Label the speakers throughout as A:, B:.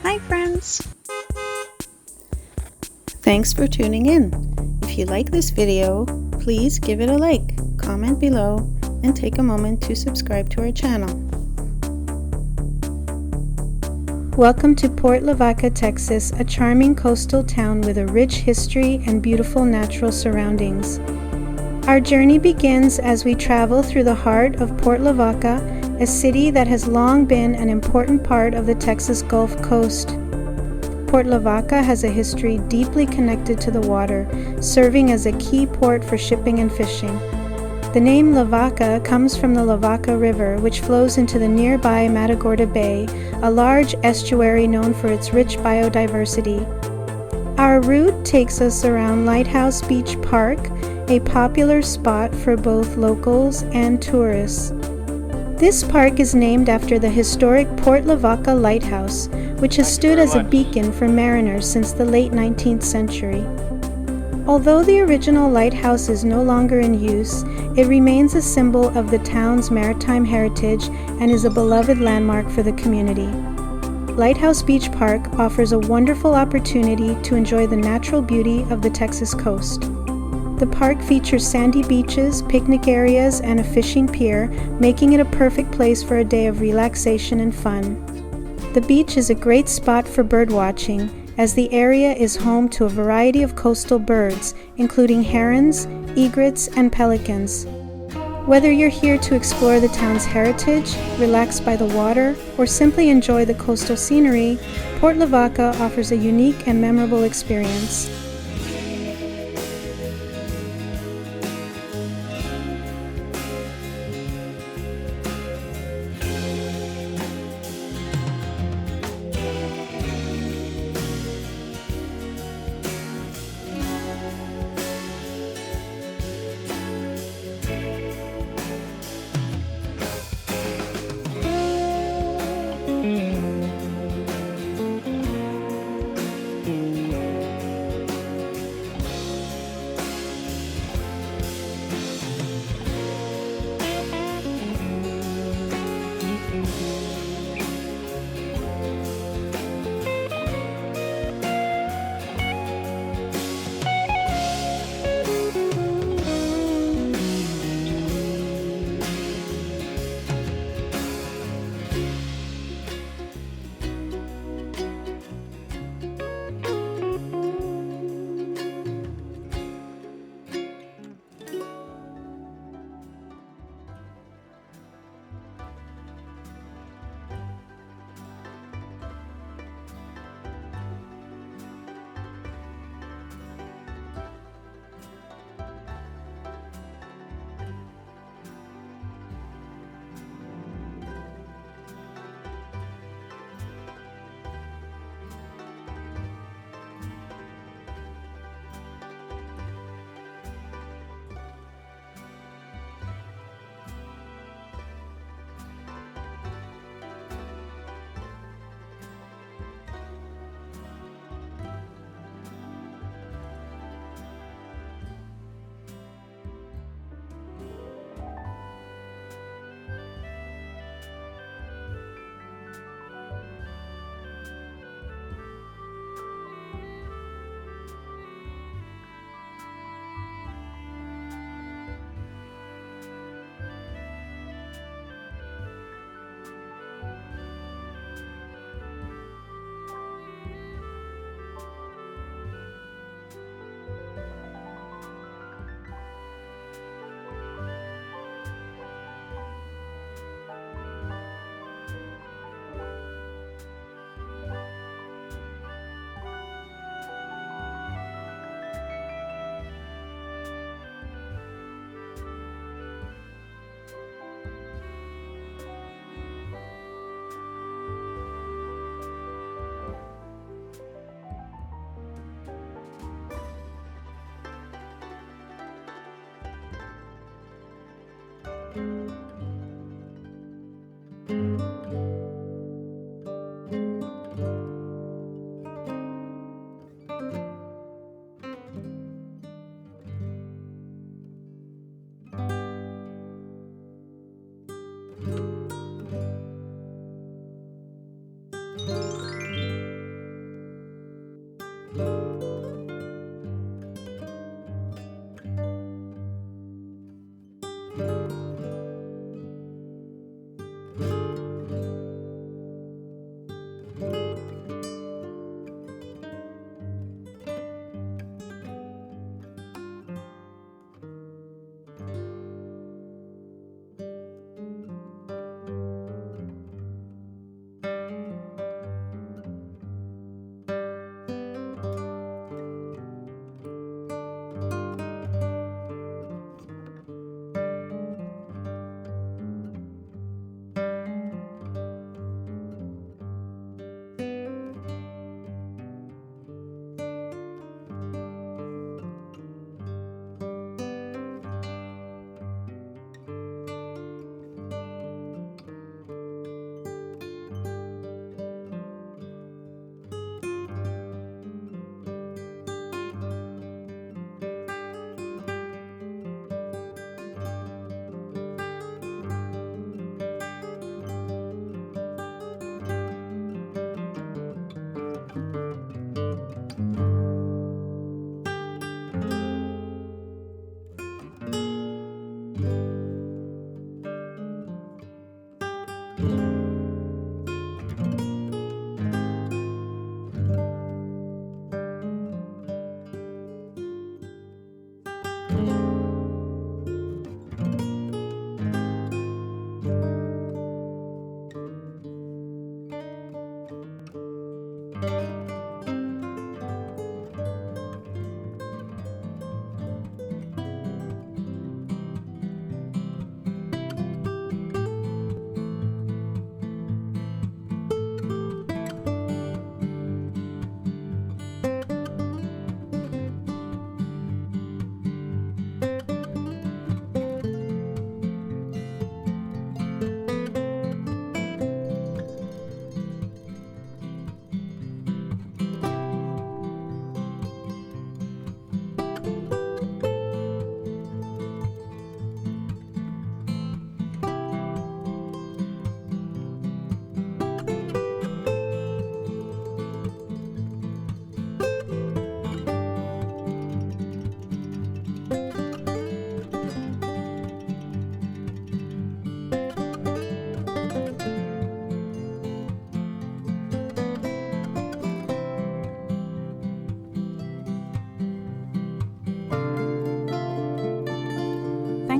A: Hi friends!
B: Thanks for tuning in. If you like this video, please give it a like, comment below, and take a moment to subscribe to our channel. Welcome to Port Lavaca, Texas, a charming coastal town with a rich history and beautiful natural surroundings. Our journey begins as we travel through the heart of Port Lavaca, a city that has long been an important part of the Texas Gulf Coast. Port Lavaca has a history deeply connected to the water, serving as a key port for shipping and fishing. The name Lavaca comes from the Lavaca River, which flows into the nearby Matagorda Bay, a large estuary known for its rich biodiversity. Our route takes us around Lighthouse Beach Park, a popular spot for both locals and tourists. This park is named after the historic Port Lavaca Lighthouse, which has stood as a beacon for mariners since the late 19th century. Although the original lighthouse is no longer in use, it remains a symbol of the town's maritime heritage and is a beloved landmark for the community. Lighthouse Beach Park offers a wonderful opportunity to enjoy the natural beauty of the Texas coast. The park features sandy beaches, picnic areas, and a fishing pier, making it a perfect place for a day of relaxation and fun. The beach is a great spot for bird watching, as the area is home to a variety of coastal birds, including herons, egrets, and pelicans. Whether you're here to explore the town's heritage, relax by the water, or simply enjoy the coastal scenery, Port Lavaca offers a unique and memorable experience.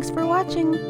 B: Thanks for watching.